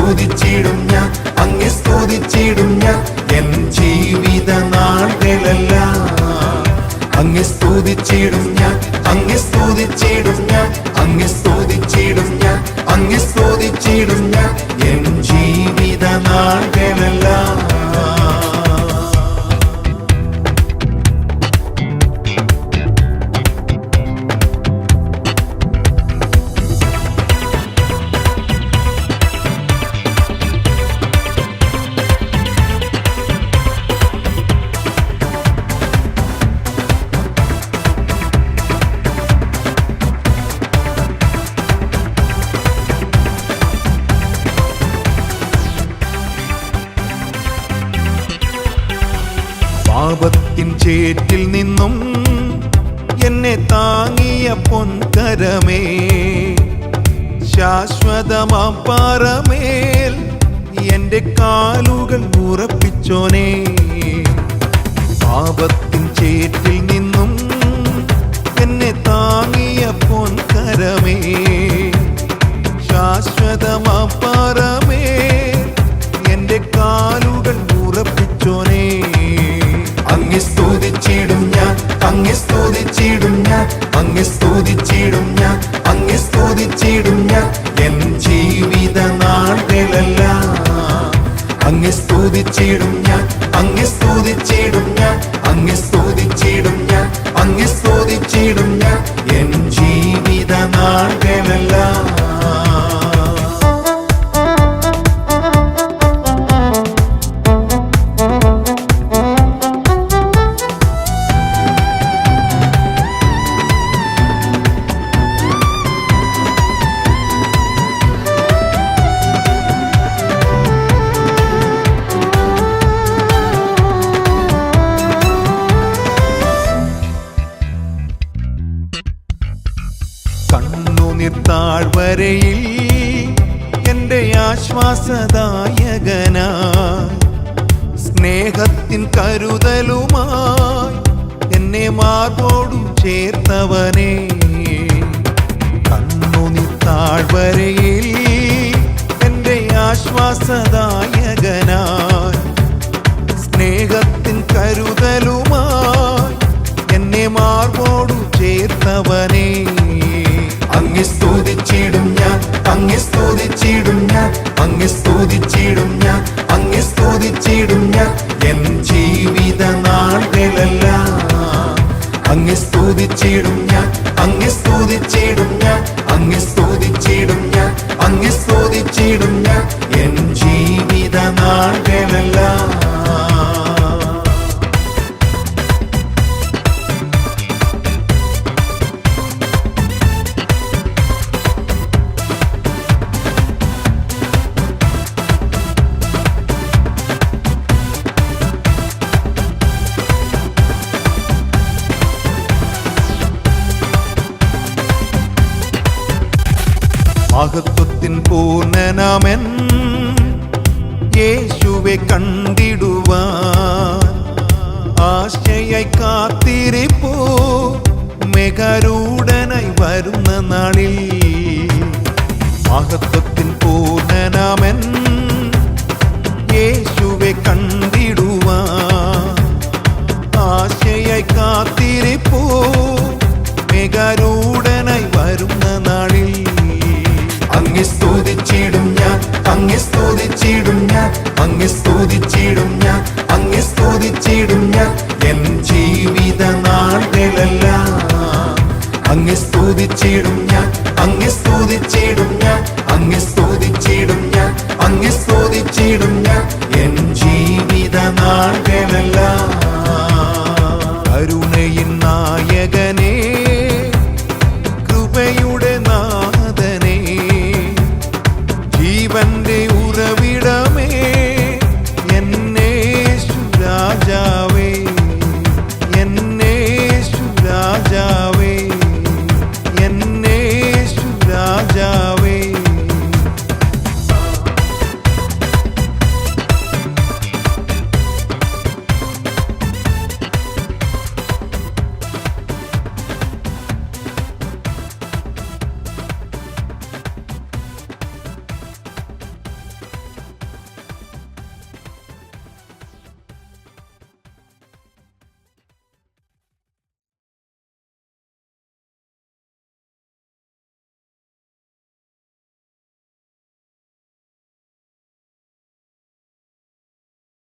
സ്തുതിച്ചിടും ഞാൻ, അങ്ങെ സ്തുതിച്ചിടും ഞാൻ എൻ ജീവിത നാളുകളെല്ലാം. അങ്ങെ സ്തുതിച്ചിടും ഞാൻ, അങ്ങെ സ്തുതിച്ചിടും ഞാൻ, അങ്ങെ സ്തുതിച്ചിടും ഞാൻ, അങ്ങെ സ്തുതിച്ചിടും ഞാൻ എൻ ജീവിത നാളുകളെല്ലാം. പാപത്തിൻ ചേറ്റിൽ നിന്നും എന്നെ താങ്ങിയ പൊൻകരമേ, ശാശ്വതമാം പാറമേൽ എൻ്റെ കാലുകൾ ഉറപ്പിച്ചോനേ. പാപത്തിൻ ചേറ്റിൽ നിന്നും എന്നെ താങ്ങിയ പൊൻകരമേ, ശാശ്വതമാം പാറമേൽ എൻ്റെ കാലുകൾ ഉറപ്പിച്ചോനേ. അങ്ങെ സ്തുതിച്ചിടും ഞാൻ, അങ്ങെ സ്തുതിച്ചിടും ഞാൻ, അങ്ങെ സ്തുതിച്ചിടും ഞാൻ, അങ്ങെ സ്തുതിച്ചിടും ഞാൻ എൻ ജീവിത നാളുകളെല്ലാം. അങ്ങെ സ്തുതിച്ചിടും ഞാൻ, അങ്ങെ സ്തുതിച്ചിടും ഞാൻ, അങ്ങെ സ്തുതിച്ചിടും ഞാൻ, അങ്ങെ സ്തുതിച്ചിടും ഞാൻ എൻ ജീവിത നാളുകളെല്ലാം. കണ്ണുനീർ താഴ്വരയിൽ എൻ്റെ ആശ്വാസദായകനായി, സ്നേഹത്തിൻ കരുതലുമായി എന്നെ മാർബോടു ചേർത്തവനേ. കണ്ണുനീർ താഴ്വരയിൽ എൻ്റെ ആശ്വാസദായകനായി, സ്നേഹത്തിൻ കരുതലുമായി എന്നെ മാർബോടു ചേർത്തവനേ. അങ്ങെ സ്തുതിച്ചിടും ഞാൻ, അങ്ങെ സ്തുതിച്ചിടും ഞാൻ, അങ്ങെ സ്തുതിച്ചിടും ഞാൻ, അങ്ങെ സ്തുതിച്ചിടും ഞാൻ എൻ ജീവിത നാളുകളെല്ലാം. അങ്ങെ സ്തുതിച്ചിടും ഞാൻ, അങ്ങെ സ്തുതിച്ചിടും ഞാൻ, അങ്ങെ സ്തുതിച്ചിടും ഞാൻ, അങ്ങെ സ്തുതിച്ചിടും ഞാൻ എൻ ജീവിത നാളുകളെല്ലാം. മഹത്വത്തിൻ പൂർണ്ണനാമൻ യേശുവെ കണ്ടിടുവാൻ ആശയായി കാത്തിരിപ്പൂ മെഗാരൂഢനായി വരുന്ന നാളിൽ. മഹത്വത്തിൻ പൂർണ്ണനാമൻ യേശുവെ കണ്ടിടുവാൻ ആശയായി കാത്തിരിപ്പൂ മെഗാരൂഢനായി വരുന്ന നാളിൽ. അങ്ങെ സ്തുതിച്ചിടും ഞാൻ, അങ്ങെ സ്തുതിച്ചിടും ഞാൻ, അങ്ങെ സ്തുതിച്ചിടും ഞാൻ, അങ്ങെ സ്തുതിച്ചിടും ഞാൻ എൻ ജീവിത നാളുകളെല്ലാം. അങ്ങെ സ്തുതിച്ചിടും ഞാൻ, അങ്ങെ സ്തുതിച്ചിടും ഞാൻ, അങ്ങെ സ്തുതിച്ചിടും ഞാൻ, അങ്ങെ സ്തുതിച്ചിടും ഞാൻ എൻ ജീവിത നാളുകളെല്ലാം.